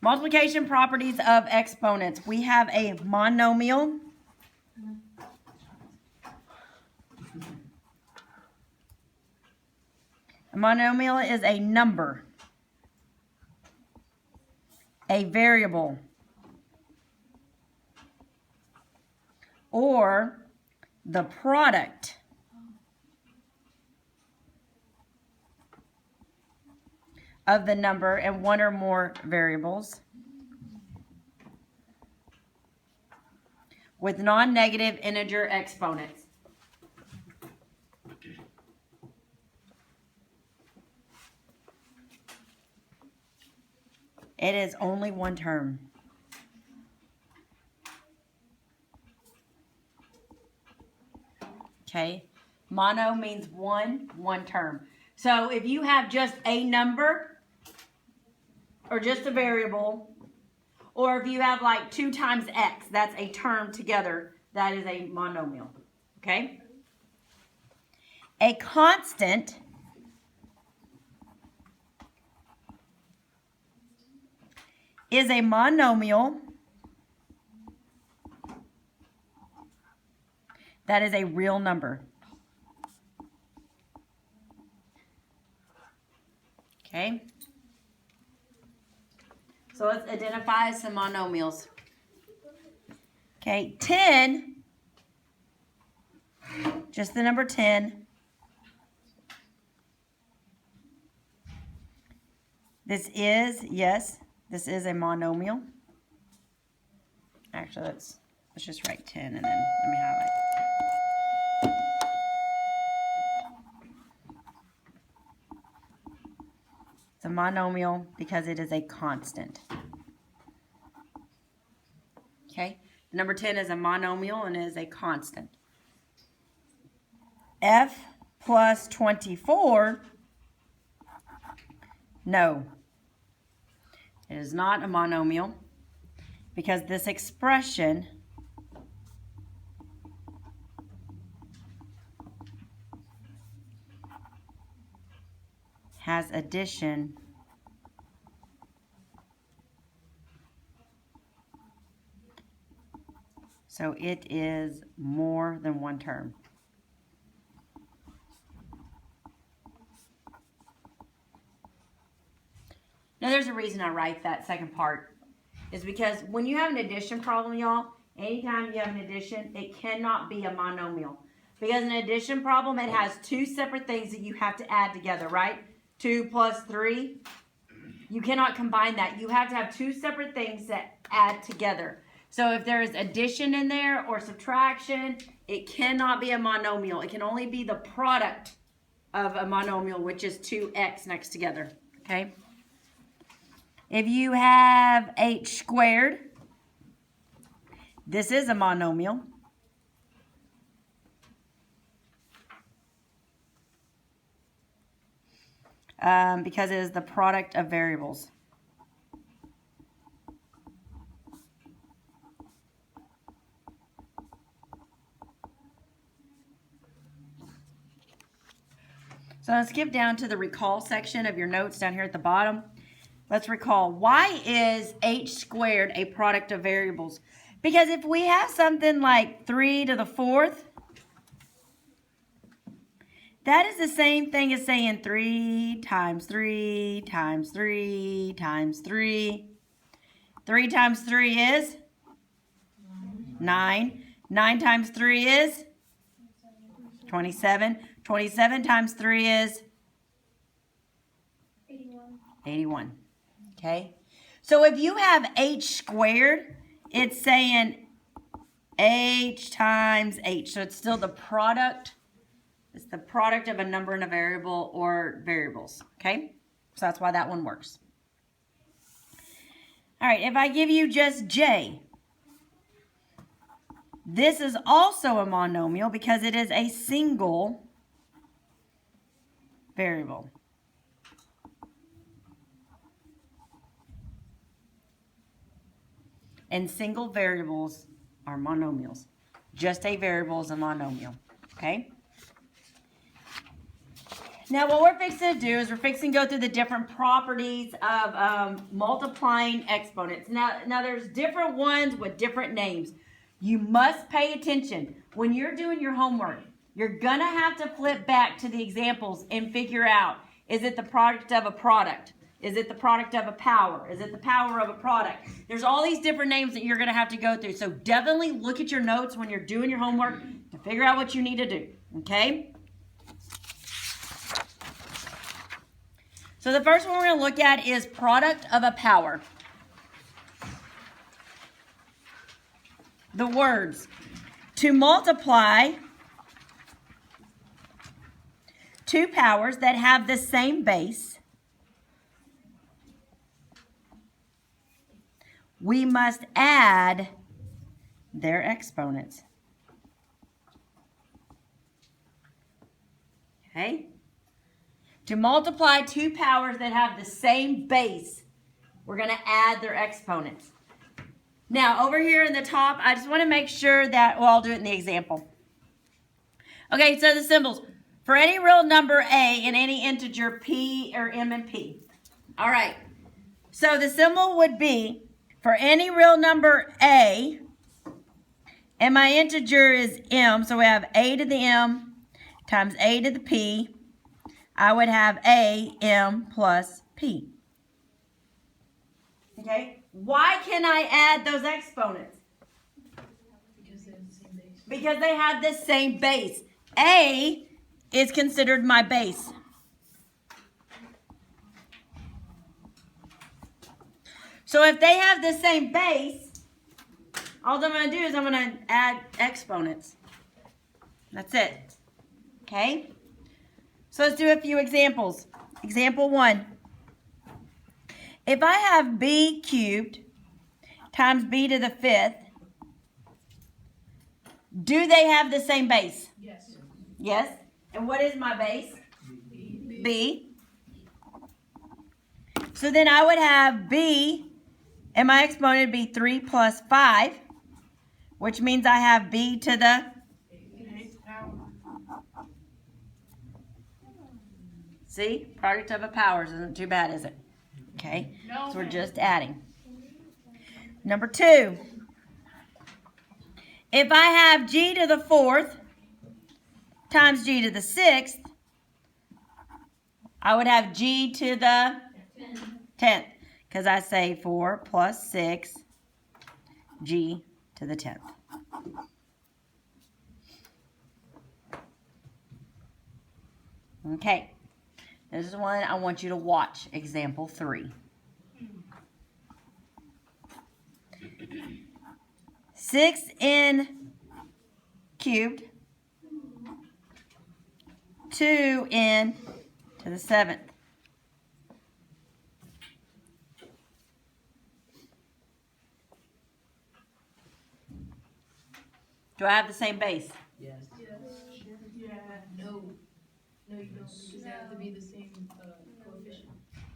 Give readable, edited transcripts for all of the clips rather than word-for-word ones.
Multiplication properties of exponents. We have a monomial. A monomial is a number, a variable, or the product of the number and one or more variables with non-negative integer exponents. It is only one term. Okay, mono means one term. So if you have just a number or just a variable, or if you have like 2 times x, that's a term together, that is a monomial. Okay? A constant is a monomial that is a real number. Okay? So let's identify some monomials. Okay, 10, just the number 10. This is a monomial. Actually, let's just write 10 and then let me highlight. It's a monomial because it is a constant. Okay, the number 10 is a monomial and it is a constant. F plus 24, no. It is not a monomial because this expression has addition so it is more than one term. Now there's a reason I write that second part is because when you have an addition problem, y'all, anytime you have an addition, it cannot be a monomial. Because an addition problem, it has 2 separate things that you have to add together, right? 2 plus 3. You cannot combine that. You have to have 2 separate things that add together. So if there is addition in there or subtraction, it cannot be a monomial. It can only be the product of a monomial, which is 2x next together, okay? If you have h squared, this is a monomial. Because it is the product of variables. So let's skip down to the recall section of your notes down here at the bottom. Let's recall, why is h squared a product of variables? Because if we have something like 3 to the 4th, that is the same thing as saying 3 times 3 times 3 times 3. 3 times 3 is 9. 9 times 3 is 27. 27 times 3 is 81. Okay? So if you have h squared, it's saying h times h. So it's still the product. It's the product of a number and a variable or variables. Okay? So that's why that one works. All right, if I give you just j, this is also a monomial because it is a single variable. And single variables are monomials. Just a variable is a monomial. Okay? Now what we're fixing to do is we're fixing to go through the different properties of multiplying exponents. Now there's different ones with different names. You must pay attention. When you're doing your homework, you're going to have to flip back to the examples and figure out, is it the product of a product? Is it the product of a power? Is it the power of a product? There's all these different names that you're going to have to go through. So definitely look at your notes when you're doing your homework to figure out what you need to do. Okay? So the first one we're going to look at is product of a power. The words, to multiply two powers that have the same base, we must add their exponents. Okay? To multiply two powers that have the same base, we're going to add their exponents. Now, over here in the top, I just want to make sure that, well, I'll do it in the example. Okay, so the symbols. For any real number A and any integer P or M and P. All right. So the symbol would be, for any real number A, and my integer is M, so we have A to the M times A to the P. I would have A, M plus P. Okay? Why can I add those exponents? Because they have the same base. A is considered my base. So if they have the same base, all I'm going to do is I'm going to add exponents. That's it. Okay? So let's do a few examples. Example 1. If I have b cubed times b to the 5th, do they have the same base? Yes. Yes. And what is my base? B. So then I would have b, and my exponent would be 3 plus 5, which means I have b to the See, product of a powers isn't too bad, is it? Okay, so we're just adding. Number 2, if I have g to the 4th times g to the 6th, I would have g to the 10th, because I say 4 plus 6, g to the 10th. Okay. This is one I want you to watch, example 3. 6n cubed, 2n to the 7th. Do I have the same base? Yes. Yeah. No. No, you don't. Because they have to be the same coefficient.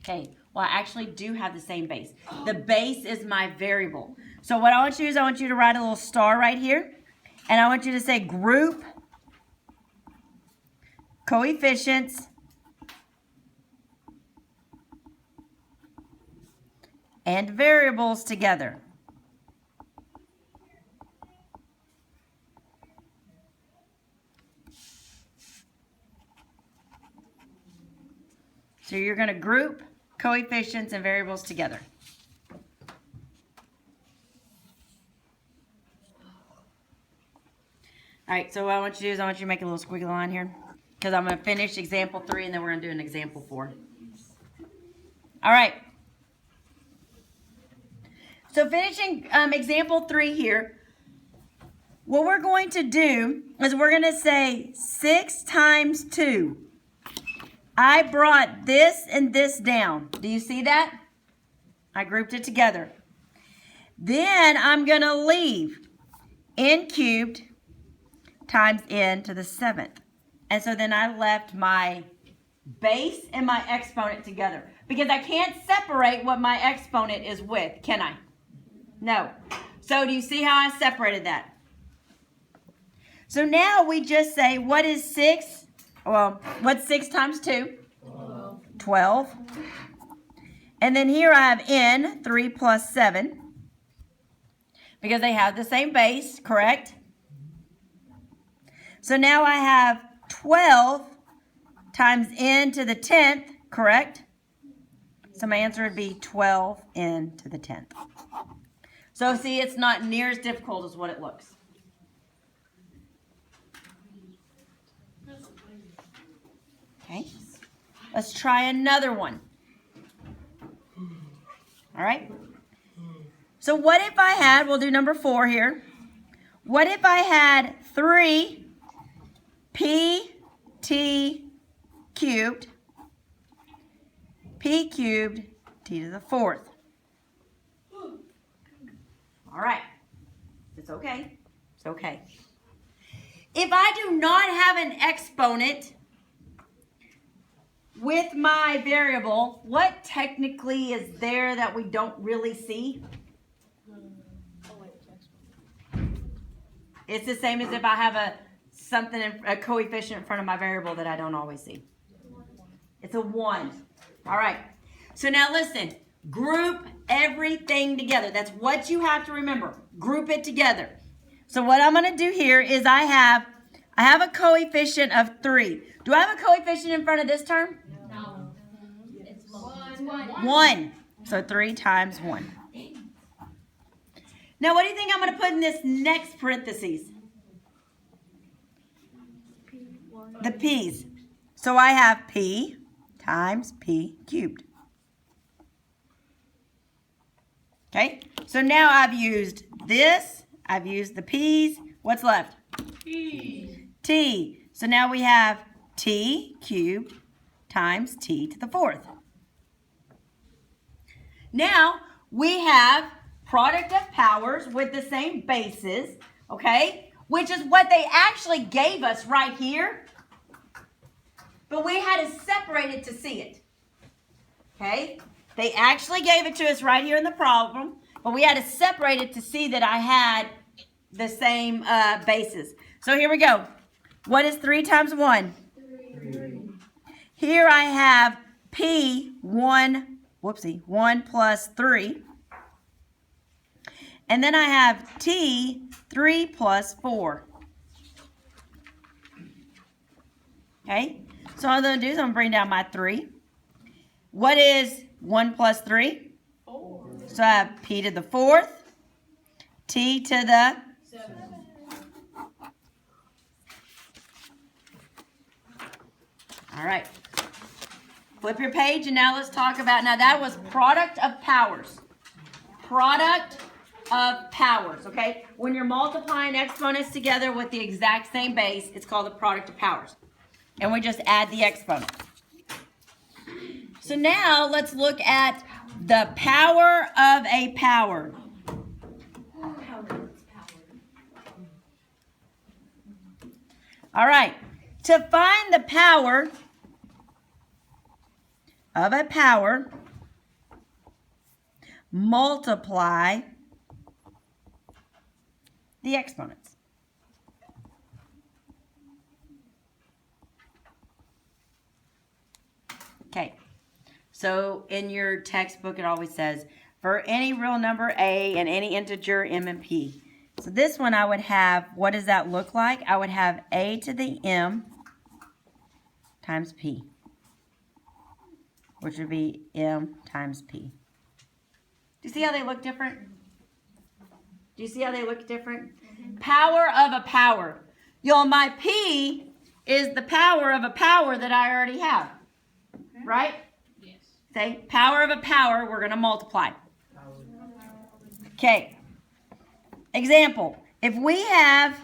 Okay, well, I actually do have the same base. The base is my variable. So what I want you to do is I want you to write a little star right here. And I want you to say group coefficients and variables together. So you're going to group coefficients and variables together. All right, so what I want you to do is I want you to make a little squiggly line here, because I'm going to finish example 3 and then we're going to do an example 4. All right. So finishing example 3 here, what we're going to do is we're going to say 6 times 2. I brought this and this down. Do you see that? I grouped it together. Then I'm going to leave n cubed times n to the 7th. And so then I left my base and my exponent together. Because I can't separate what my exponent is with, can I? No. So do you see how I separated that? So now we just say, what is 6 well, what's 6 times 2? 12. And then here I have n, 3 plus 7. Because they have the same base, correct? So now I have 12 times n to the 10th, correct? So my answer would be 12n to the 10th. So see, it's not near as difficult as what it looks. Okay, let's try another one. All right. So what if I had, we'll do number 4 here. What if I had 3 pt cubed, p cubed, t to the 4th. All right. It's okay. It's okay. If I do not have an exponent with my variable, what technically is there that we don't really see? It's the same as if I have a coefficient in front of my variable that I don't always see. It's a 1. All right. So now listen. Group everything together. That's what you have to remember. Group it together. So what I'm going to do here is I have a coefficient of 3. Do I have a coefficient in front of this term? No. It's 1. So 3 times 1. Now what do you think I'm going to put in this next parentheses? The p's. So I have p times p cubed. Okay, so now I've used this. I've used the p's. What's left? T. So now we have t cubed times t to the 4th. Now we have product of powers with the same bases, okay, which is what they actually gave us right here. But we had to separate it to see it, okay? They actually gave it to us right here in the problem, but we had to separate it to see that I had the same bases. So here we go. What is 3 times 1? 3. Here I have P 1 plus 3. And then I have T 3 plus 4. Okay? So all I'm going to do is I'm going to bring down my 3. What is 1 plus 3? 4. So I have P to the 4th, T to the 7. All right. Flip your page and now let's talk about, now that was product of powers. Product of powers, okay? When you're multiplying exponents together with the exact same base, it's called the product of powers. And we just add the exponent. So now let's look at the power of a power. All right. To find the power of a power, multiply the exponents. Okay, so in your textbook it always says, for any real number a and any integer m and p. So this one I would have, what does that look like? I would have a to the m times p, which would be m times p. Do you see how they look different? Do you see how they look different? Power of a power. Y'all, my p is the power of a power that I already have. Right? Yes. Say, power of a power, we're going to multiply. Okay. Example. If we have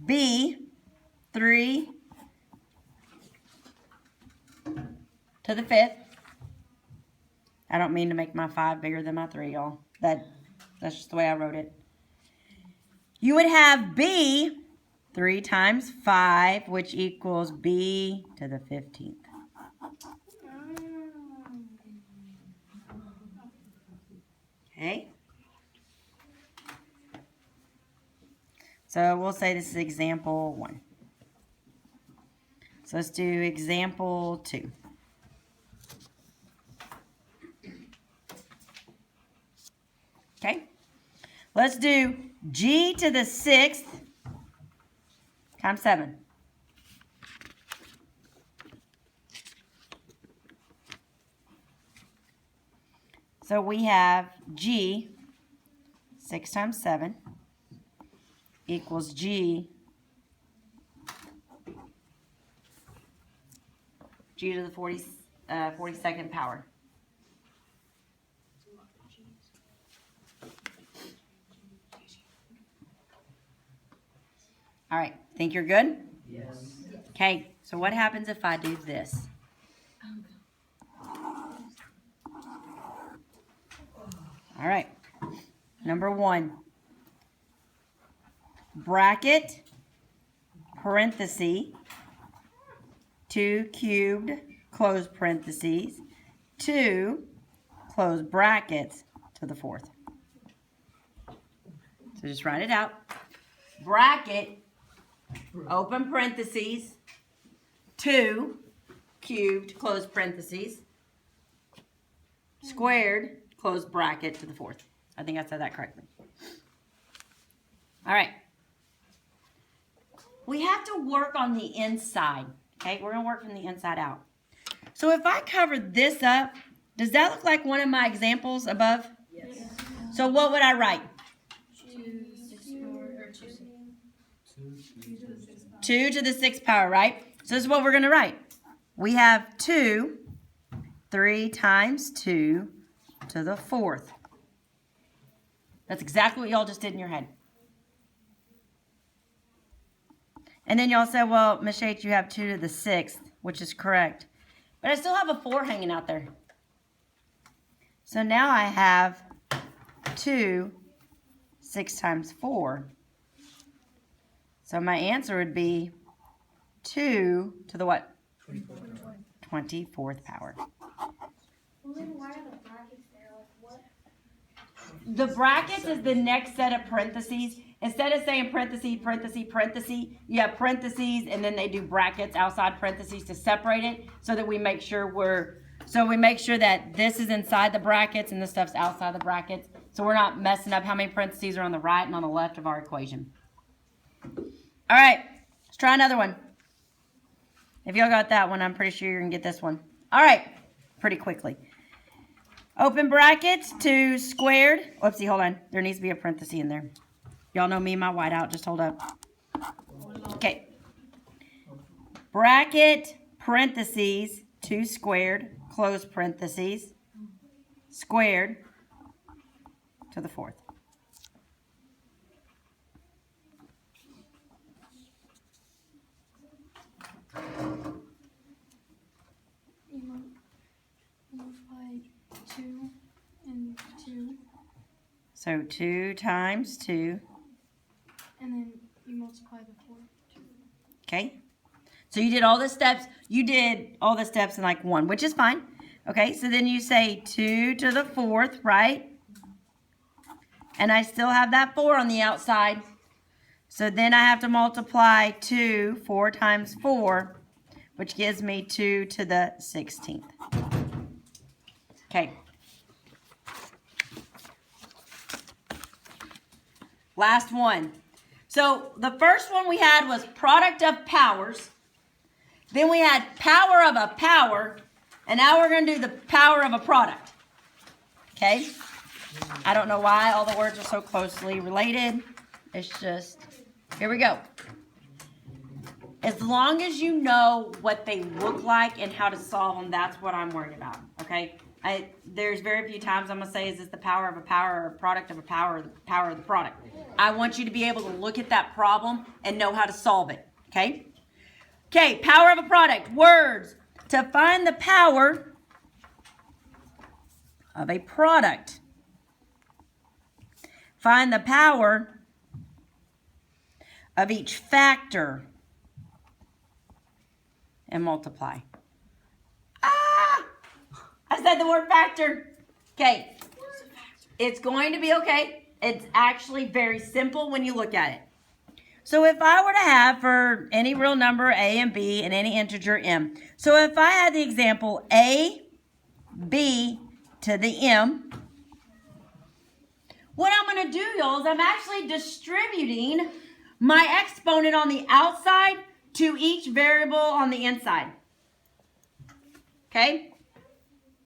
b 3 to the 5th. I don't mean to make my 5 bigger than my 3, y'all. That's just the way I wrote it. You would have b 3 times 5, which equals b to the 15th. Okay. So we'll say this is example 1. So let's do example 2. Okay. Let's do g to the 6th times 7. So we have g, 6 times 7, equals g to the 42nd power. All right, think you're good? Yes. Okay, so what happens if I do this? All right, number 1, bracket, parenthesis, 2 cubed, close parentheses, 2, close brackets, to the 4th. So just write it out. Bracket, open parentheses, 2, cubed, close parentheses, squared, close bracket, to the 4th. I think I said that correctly. All right. We have to work on the inside. Okay, we're going to work from the inside out. So if I cover this up, does that look like one of my examples above? Yes. So what would I write? 2 to the 6th power, right? So this is what we're going to write. We have 2, 3 times 2 to the 4th. That's exactly what y'all just did in your head. And then y'all said, well, Miss H, you have 2 to the 6th, which is correct. But I still have a 4 hanging out there. So now I have 2, 6 times 4. So my answer would be 2 to the what? 24th power. Well, then why are the brackets there? Like, what? The brackets is the next set of parentheses. Instead of saying parentheses, parentheses, parentheses, you have parentheses, and then they do brackets outside parentheses to separate it, so that we make sure that this is inside the brackets and this stuff's outside the brackets, so we're not messing up how many parentheses are on the right and on the left of our equation. All right, let's try another one. If y'all got that one, I'm pretty sure you're gonna get this one. All right, pretty quickly. Open brackets, 2 squared. Whoopsie, hold on. There needs to be a parenthesis in there. Y'all know me, my whiteout. Just hold up. Okay. Bracket, parentheses, 2 squared, close parentheses, squared, to the 4th. You multiply 2 and 2, So 2 times 2. and then you multiply the 4. Okay. So you did all the steps. You did all the steps in like 1, which is fine. Okay. So then you say 2 to the 4th, right? And I still have that 4 on the outside. So then I have to multiply 2, 4 times 4, which gives me 2 to the 16th. Okay. Last one. So the first one we had was product of powers. Then we had power of a power. And now we're going to do the power of a product. Okay? I don't know why all the words are so closely related. It's just, here we go. As long as you know what they look like and how to solve them, that's what I'm worried about. Okay? There's very few times I'm going to say, is this the power of a power or a product of a power or the power of the product? I want you to be able to look at that problem and know how to solve it. Okay? Okay, power of a product. Words. To find the power of a product. Find the power of each factor and multiply. I said the word factor. Okay. It's going to be okay. It's actually very simple when you look at it. So if I were to have for any real number A and B and any integer m. So if I had the example A, B to the m, what I'm going to do, y'all, is I'm actually distributing my exponent on the outside to each variable on the inside. Okay?